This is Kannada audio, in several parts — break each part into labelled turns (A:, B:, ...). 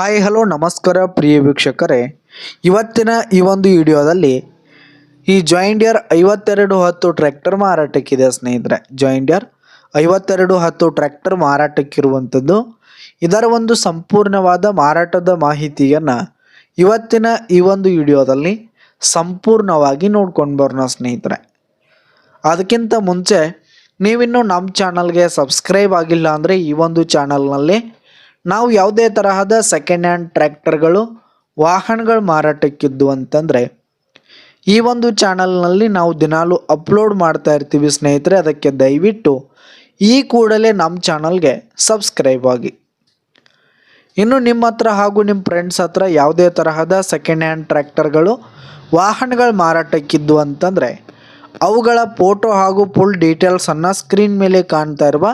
A: ಹಾಯ್ ಹಲೋ ನಮಸ್ಕಾರ ಪ್ರಿಯ ವೀಕ್ಷಕರೇ, ಇವತ್ತಿನ ಈ ಒಂದು ವಿಡಿಯೋದಲ್ಲಿ ಈ ಜಾಯಿಂಡಿಯರ್ 5210 ಟ್ರ್ಯಾಕ್ಟರ್ ಮಾರಾಟಕ್ಕಿದೆ ಸ್ನೇಹಿತರೆ. ಜಾಯಿಂಡಿಯರ್ 5210 ಟ್ರ್ಯಾಕ್ಟರ್ ಮಾರಾಟಕ್ಕಿರುವಂಥದ್ದು. ಇದರ ಒಂದು ಸಂಪೂರ್ಣವಾದ ಮಾರಾಟದ ಮಾಹಿತಿಯನ್ನು ಇವತ್ತಿನ ಈ ಒಂದು ವಿಡಿಯೋದಲ್ಲಿ ಸಂಪೂರ್ಣವಾಗಿ ನೋಡ್ಕೊಂಡು ಬರೋಣ ಸ್ನೇಹಿತರೆ. ಅದಕ್ಕಿಂತ ಮುಂಚೆ ನೀವಿನ್ನೂ ನಮ್ಮ ಚಾನಲ್ಗೆ ಸಬ್ಸ್ಕ್ರೈಬ್ ಆಗಿಲ್ಲ ಅಂದರೆ ಈ ಒಂದು ಚಾನಲ್ನಲ್ಲಿ ನಾವು ಯಾವುದೇ ತರಹದ ಸೆಕೆಂಡ್ ಹ್ಯಾಂಡ್ ಟ್ರ್ಯಾಕ್ಟರ್ಗಳು ವಾಹನಗಳು ಮಾರಾಟಕ್ಕಿದ್ದು ಅಂತಂದರೆ ಈ ಒಂದು ಚಾನಲ್ನಲ್ಲಿ ನಾವು ದಿನಾಲು ಅಪ್ಲೋಡ್ ಮಾಡ್ತಾ ಇರ್ತೀವಿ ಸ್ನೇಹಿತರೆ. ಅದಕ್ಕೆ ದಯವಿಟ್ಟು ಈ ಕೂಡಲೇ ನಮ್ಮ ಚಾನಲ್ಗೆ ಸಬ್ಸ್ಕ್ರೈಬ್ ಆಗಿ. ಇನ್ನು ನಿಮ್ಮ ಹತ್ರ ಹಾಗೂ ನಿಮ್ಮ ಫ್ರೆಂಡ್ಸ್ ಹತ್ರ ಯಾವುದೇ ತರಹದ ಸೆಕೆಂಡ್ ಹ್ಯಾಂಡ್ ಟ್ರ್ಯಾಕ್ಟರ್ಗಳು ವಾಹನಗಳು ಮಾರಾಟಕ್ಕಿದ್ದು ಅಂತಂದರೆ ಅವುಗಳ ಫೋಟೋ ಹಾಗೂ ಫುಲ್ ಡೀಟೇಲ್ಸನ್ನು ಸ್ಕ್ರೀನ್ ಮೇಲೆ ಕಾಣ್ತಾ ಇರುವ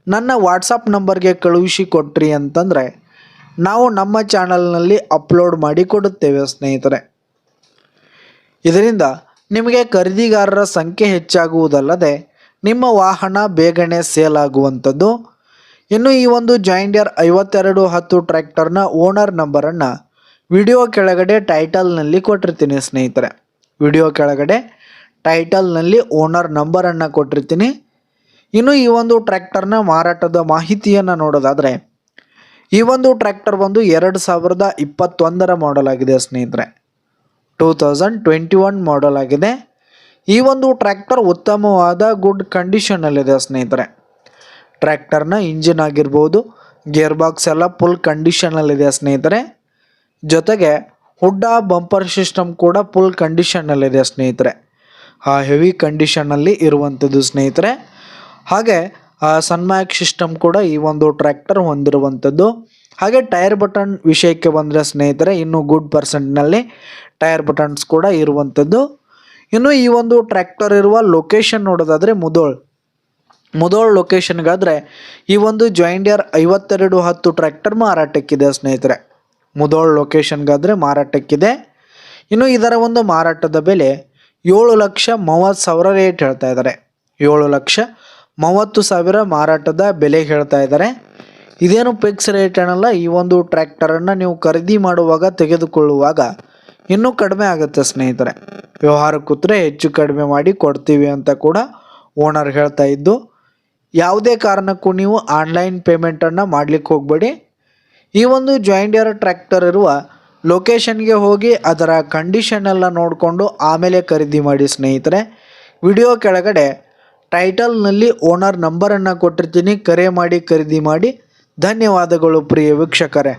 A: ನನ್ನ ವಾಟ್ಸಪ್ ನಂಬರ್ಗೆ ಕಳುಹಿಸಿ ಕೊಟ್ರಿ ಅಂತಂದರೆ ನಾವು ನಮ್ಮ ಚಾನಲ್ನಲ್ಲಿ ಅಪ್ಲೋಡ್ ಮಾಡಿ ಕೊಡುತ್ತೇವೆ ಸ್ನೇಹಿತರೆ. ಇದರಿಂದ ನಿಮಗೆ ಖರೀದಿಗಾರರ ಸಂಖ್ಯೆ ಹೆಚ್ಚಾಗುವುದಲ್ಲದೆ ನಿಮ್ಮ ವಾಹನ ಬೇಗನೆ ಸೇಲ್ ಆಗುವಂಥದ್ದು. ಇನ್ನು ಈ ಒಂದು ಜಾಯಿಂಡಿಯರ್ 5210 ಟ್ರ್ಯಾಕ್ಟರ್ನ ಓನರ್ ನಂಬರನ್ನು ವಿಡಿಯೋ ಕೆಳಗಡೆ ಟೈಟಲ್ನಲ್ಲಿ ಕೊಟ್ಟಿರ್ತೀನಿ ಸ್ನೇಹಿತರೆ. ವಿಡಿಯೋ ಕೆಳಗಡೆ ಟೈಟಲ್ನಲ್ಲಿ ಓನರ್ ನಂಬರನ್ನು ಕೊಟ್ಟಿರ್ತೀನಿ. ಇನ್ನು ಈ ಒಂದು ಟ್ರ್ಯಾಕ್ಟರ್ನ ಮಾರಾಟದ ಮಾಹಿತಿಯನ್ನು ನೋಡೋದಾದರೆ ಈ ಒಂದು ಟ್ರ್ಯಾಕ್ಟರ್ ಬಂದು 2021 ಮಾಡೆಲ್ ಆಗಿದೆ ಸ್ನೇಹಿತರೆ. 2021 ಮಾಡೆಲ್ ಆಗಿದೆ. ಈ ಒಂದು ಟ್ರ್ಯಾಕ್ಟರ್ ಉತ್ತಮವಾದ ಗುಡ್ ಕಂಡೀಷನಲ್ಲಿದೆ ಸ್ನೇಹಿತರೆ. ಟ್ರ್ಯಾಕ್ಟರ್ನ ಇಂಜಿನ್ ಆಗಿರ್ಬೋದು, ಗೇರ್ ಬಾಕ್ಸ್ ಎಲ್ಲ ಫುಲ್ ಕಂಡೀಷನಲ್ಲಿದೆ ಸ್ನೇಹಿತರೆ. ಜೊತೆಗೆ ಹುಡ್ಡ ಬಂಪರ್ ಸಿಸ್ಟಮ್ ಕೂಡ ಫುಲ್ ಕಂಡೀಷನಲ್ಲಿದೆ ಸ್ನೇಹಿತರೆ. ಹೆವಿ ಕಂಡೀಷನಲ್ಲಿ ಇರುವಂಥದ್ದು ಸ್ನೇಹಿತರೆ. ಹಾಗೆ ಸನ್ಮ್ಯಾಕ್ ಸಿಸ್ಟಮ್ ಕೂಡ ಈ ಒಂದು ಟ್ರ್ಯಾಕ್ಟರ್ ಹೊಂದಿರುವಂಥದ್ದು. ಹಾಗೆ ಟೈರ್ ಬಟನ್ ವಿಷಯಕ್ಕೆ ಬಂದರೆ ಸ್ನೇಹಿತರೆ ಇನ್ನೂ ಗುಡ್ ಪರ್ಸೆಂಟ್ನಲ್ಲಿ ಟೈರ್ ಬಟನ್ಸ್ ಕೂಡ ಇರುವಂಥದ್ದು. ಇನ್ನು ಈ ಒಂದು ಟ್ರ್ಯಾಕ್ಟರ್ ಇರುವ ಲೊಕೇಶನ್ ನೋಡೋದಾದರೆ ಮುದೋಳ್ ಲೊಕೇಶನ್ಗಾದರೆ ಈ ಒಂದು ಜಾಯಿಂಡಿಯರ್ 5210 ಟ್ರ್ಯಾಕ್ಟರ್ ಮಾರಾಟಕ್ಕಿದೆ ಸ್ನೇಹಿತರೆ. ಮುದೋಳ್ ಲೊಕೇಶನ್ಗಾದರೆ ಮಾರಾಟಕ್ಕಿದೆ. ಇನ್ನು ಇದರ ಒಂದು ಮಾರಾಟದ ಬೆಲೆ 7,30,000 ರೇಟ್ ಹೇಳ್ತಾ ಇದ್ದಾರೆ. 7,30,000 ಮಾರಾಟದ ಬೆಲೆ ಹೇಳ್ತಾ ಇದ್ದಾರೆ. ಇದೇನು ಫಿಕ್ಸ್ ರೇಟ್ ಏನಲ್ಲ. ಈ ಒಂದು ಟ್ರ್ಯಾಕ್ಟರನ್ನು ನೀವು ಖರೀದಿ ಮಾಡುವಾಗ ತೆಗೆದುಕೊಳ್ಳುವಾಗ ಇನ್ನೂ ಕಡಿಮೆ ಆಗುತ್ತೆ ಸ್ನೇಹಿತರೆ. ವ್ಯವಹಾರ ಕೂತ್ರೆ ಹೆಚ್ಚು ಕಡಿಮೆ ಮಾಡಿ ಕೊಡ್ತೀವಿ ಅಂತ ಕೂಡ ಓನರ್ ಹೇಳ್ತಾ ಇದ್ದು. ಯಾವುದೇ ಕಾರಣಕ್ಕೂ ನೀವು ಆನ್ಲೈನ್ ಪೇಮೆಂಟನ್ನು ಮಾಡಲಿಕ್ಕೆ ಹೋಗಬೇಡಿ. ಈ ಒಂದು ಜಾಯಿಂಡಿಯರ್ ಟ್ರ್ಯಾಕ್ಟರ್ ಇರುವ ಲೊಕೇಶನ್ಗೆ ಹೋಗಿ ಅದರ ಕಂಡೀಷನ್ ಎಲ್ಲ ನೋಡಿಕೊಂಡು ಆಮೇಲೆ ಖರೀದಿ ಮಾಡಿ ಸ್ನೇಹಿತರೆ. ವಿಡಿಯೋ ಕೆಳಗಡೆ ಟೈಟಲ್ನಲ್ಲಿ ಓನರ್ ನಂಬರನ್ನು ಕೊಟ್ಟಿರ್ತೀನಿ. ಕರೆ ಮಾಡಿ ಖರೀದಿ ಮಾಡಿ. ಧನ್ಯವಾದಗಳು ಪ್ರಿಯ ವೀಕ್ಷಕರೇ.